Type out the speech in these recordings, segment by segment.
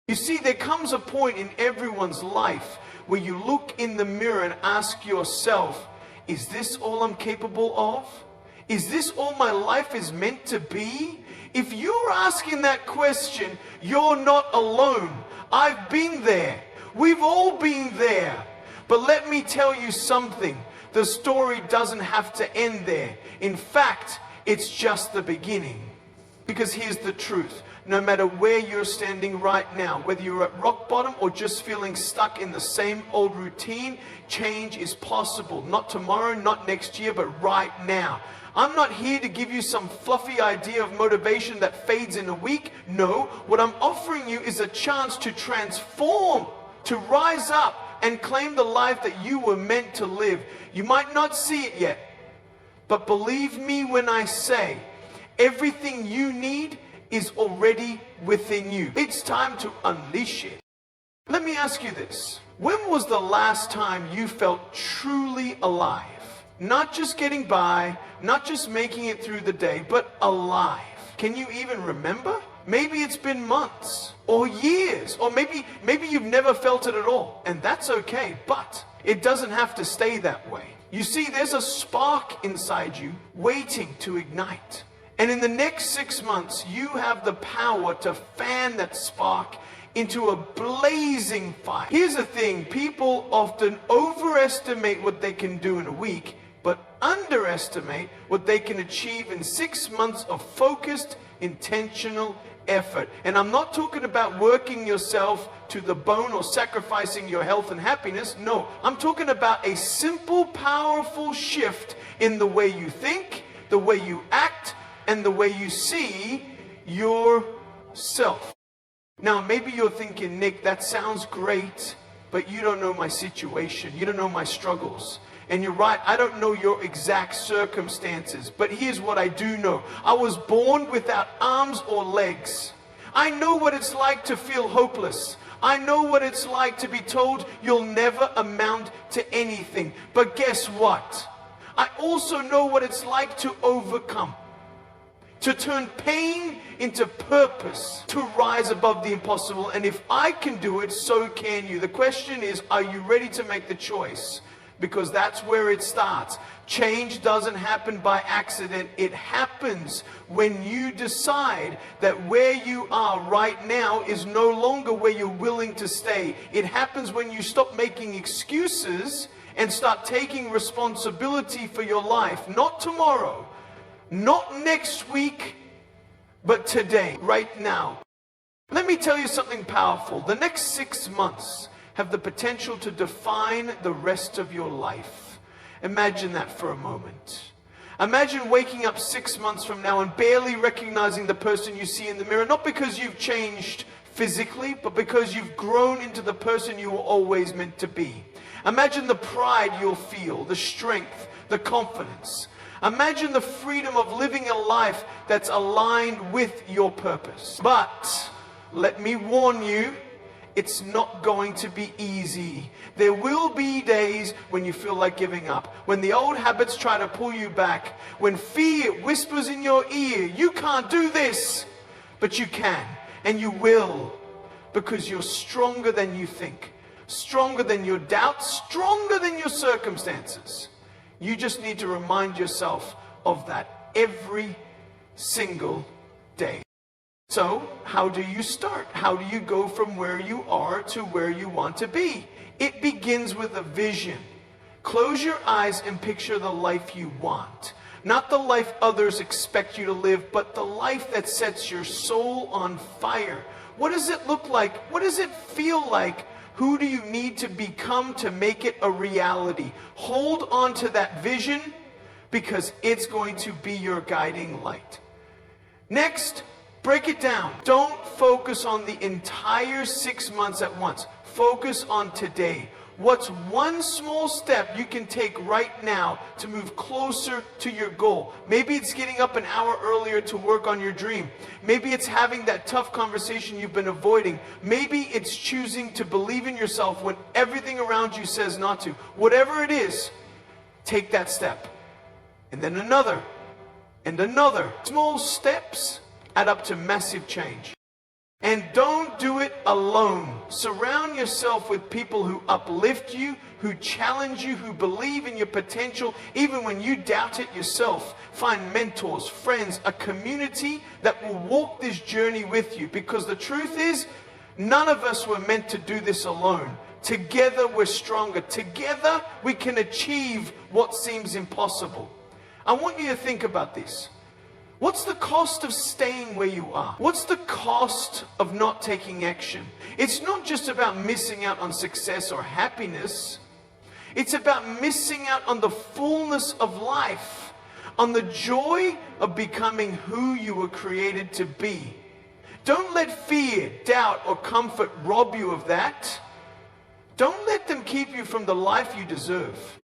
You see, there comes a point in everyone's life where you look in the mirror and ask yourself, is this all I'm capable of? Is this all my life is meant to be? If you're asking that question, you're not alone. I've been there. We've all been there. But let me tell you something. The story doesn't have to end there. In fact, it's just the beginning. Because here's the truth. No matter where you're standing right now, whether you're at rock bottom or just feeling stuck in the same old routine, change is possible. Not tomorrow, not next year, but right now. I'm not here to give you some fluffy idea of motivation that fades in a week. No, what I'm offering you is a chance to transform, to rise up and claim the life that you were meant to live. You might not see it yet, but believe me when I say, everything you need is already within you. It's time to unleash it. Let me ask you this. When was the last time you felt truly alive? Not just getting by, not just making it through the day, but alive. Can you even remember? Maybe it's been months or years, or maybe you've never felt it at all, and that's okay, but it doesn't have to stay that way. You see, there's a spark inside you waiting to ignite. And in the next 6 months, you have the power to fan that spark into a blazing fire. Here's the thing, people often overestimate what they can do in a week, but underestimate what they can achieve in 6 months of focused, intentional effort. And I'm not talking about working yourself to the bone or sacrificing your health and happiness. No, I'm talking about a simple, powerful shift in the way you think, the way you act, and the way you see yourself. Now, maybe you're thinking, Nick, that sounds great, but you don't know my situation. You don't know my struggles. And you're right, I don't know your exact circumstances, but here's what I do know. I was born without arms or legs. I know what it's like to feel hopeless. I know what it's like to be told you'll never amount to anything. But guess what? I also know what it's like to overcome, to turn pain into purpose, to rise above the impossible. And if I can do it, so can you. The question is, are you ready to make the choice? Because that's where it starts. Change doesn't happen by accident. It happens when you decide that where you are right now is no longer where you're willing to stay. It happens when you stop making excuses and start taking responsibility for your life. Not tomorrow, not next week, but today, right now. Let me tell you something powerful. The next 6 months have the potential to define the rest of your life. Imagine that for a moment. Imagine waking up 6 months from now and barely recognizing the person you see in the mirror, not because you've changed physically, but because you've grown into the person you were always meant to be. Imagine the pride you'll feel, the strength, the confidence. Imagine the freedom of living a life that's aligned with your purpose. But let me warn you, it's not going to be easy. There will be days when you feel like giving up, when the old habits try to pull you back, when fear whispers in your ear, you can't do this, but you can, and you will, because you're stronger than you think, stronger than your doubts, stronger than your circumstances. You just need to remind yourself of that every single day. So, how do you start? How do you go from where you are to where you want to be? It begins with a vision. Close your eyes and picture the life you want. Not the life others expect you to live, but the life that sets your soul on fire. What does it look like? What does it feel like? Who do you need to become to make it a reality? Hold on to that vision, because it's going to be your guiding light. Next, break it down. Don't focus on the entire 6 months at once. Focus on today. What's one small step you can take right now to move closer to your goal? Maybe it's getting up an hour earlier to work on your dream. Maybe it's having that tough conversation you've been avoiding. Maybe it's choosing to believe in yourself when everything around you says not to. Whatever it is, take that step. And then another, and another. Small steps add up to massive change. And don't do it alone. Surround yourself with people who uplift you, who challenge you, who believe in your potential, even when you doubt it yourself. Find mentors, friends, a community that will walk this journey with you. Because the truth is, none of us were meant to do this alone. Together we're stronger. Together we can achieve what seems impossible. I want you to think about this. What's the cost of staying where you are? What's the cost of not taking action? It's not just about missing out on success or happiness. It's about missing out on the fullness of life, on the joy of becoming who you were created to be. Don't let fear, doubt, or comfort rob you of that. Don't let them keep you from the life you deserve.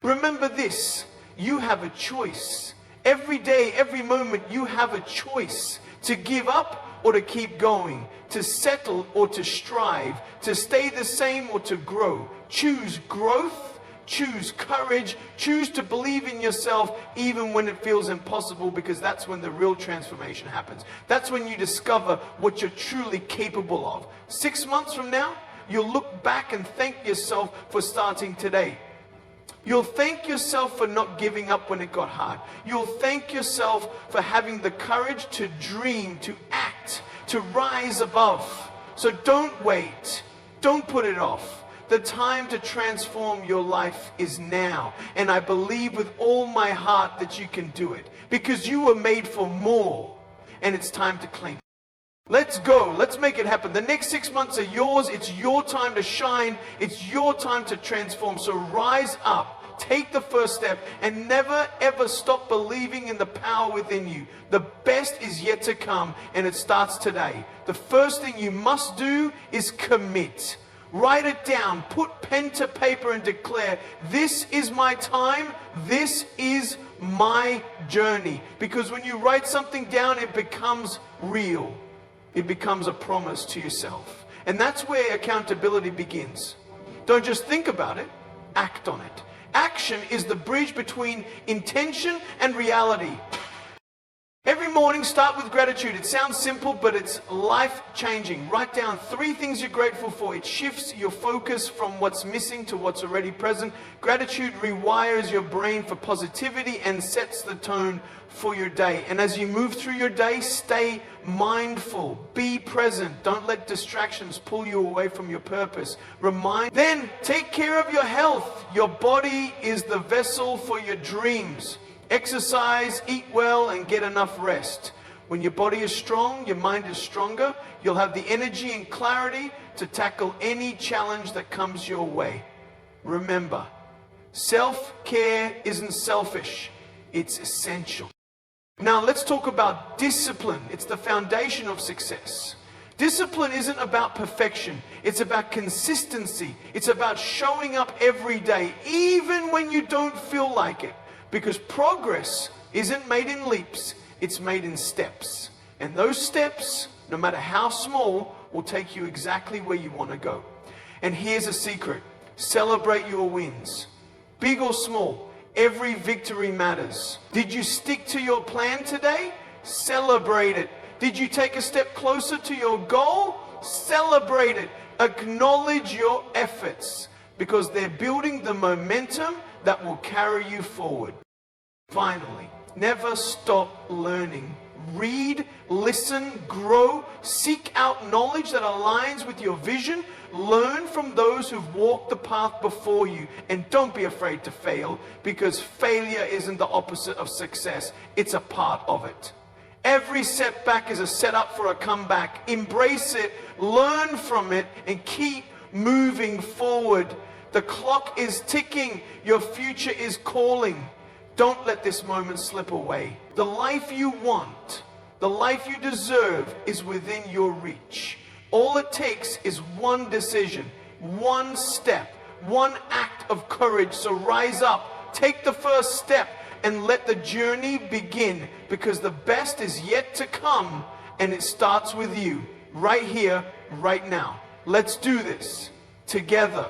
Remember this, you have a choice. Every day, every moment, you have a choice to give up or to keep going, to settle or to strive, to stay the same or to grow. Choose growth, choose courage, choose to believe in yourself even when it feels impossible, because that's when the real transformation happens. That's when you discover what you're truly capable of. 6 months from now, you'll look back and thank yourself for starting today. You'll thank yourself for not giving up when it got hard. You'll thank yourself for having the courage to dream, to act, to rise above. So don't wait. Don't put it off. The time to transform your life is now. And I believe with all my heart that you can do it. Because you were made for more. And it's time to claim it. Let's go. Let's make it happen. The next 6 months are yours. It's your time to shine. It's your time to transform. So rise up. Take the first step and never ever stop believing in the power within you. The best is yet to come, and it starts today. The first thing you must do is commit. Write it down. Put pen to paper and declare, this is my time. This is my journey. Because when you write something down, it becomes real. It becomes a promise to yourself. And that's where accountability begins. Don't just think about it, act on it. Action is the bridge between intention and reality. Every morning, start with gratitude. It sounds simple, but it's life-changing. Write down 3 things you're grateful for. It shifts your focus from what's missing to what's already present. Gratitude rewires your brain for positivity and sets the tone for your day. And as you move through your day, stay mindful. Be present. Don't let distractions pull you away from your purpose. Then take care of your health. Your body is the vessel for your dreams. Exercise, eat well, and get enough rest. When your body is strong, your mind is stronger. You'll have the energy and clarity to tackle any challenge that comes your way. Remember, self-care isn't selfish. It's essential. Now let's talk about discipline. It's the foundation of success. Discipline isn't about perfection. It's about consistency. It's about showing up every day, even when you don't feel like it. Because progress isn't made in leaps, it's made in steps. And those steps, no matter how small, will take you exactly where you want to go. And here's a secret. Celebrate your wins. Big or small, every victory matters. Did you stick to your plan today? Celebrate it. Did you take a step closer to your goal? Celebrate it. Acknowledge your efforts, because they're building the momentum that will carry you forward. Finally, never stop learning. Read, listen, grow, seek out knowledge that aligns with your vision. Learn from those who've walked the path before you. And don't be afraid to fail, because failure isn't the opposite of success. It's a part of it. Every setback is a setup for a comeback. Embrace it, learn from it, and keep moving forward. The clock is ticking. Your future is calling. Don't let this moment slip away. The life you want, the life you deserve, is within your reach. All it takes is one decision, one step, one act of courage. So rise up, take the first step, and let the journey begin. Because the best is yet to come, and it starts with you, right here, right now. Let's do this together.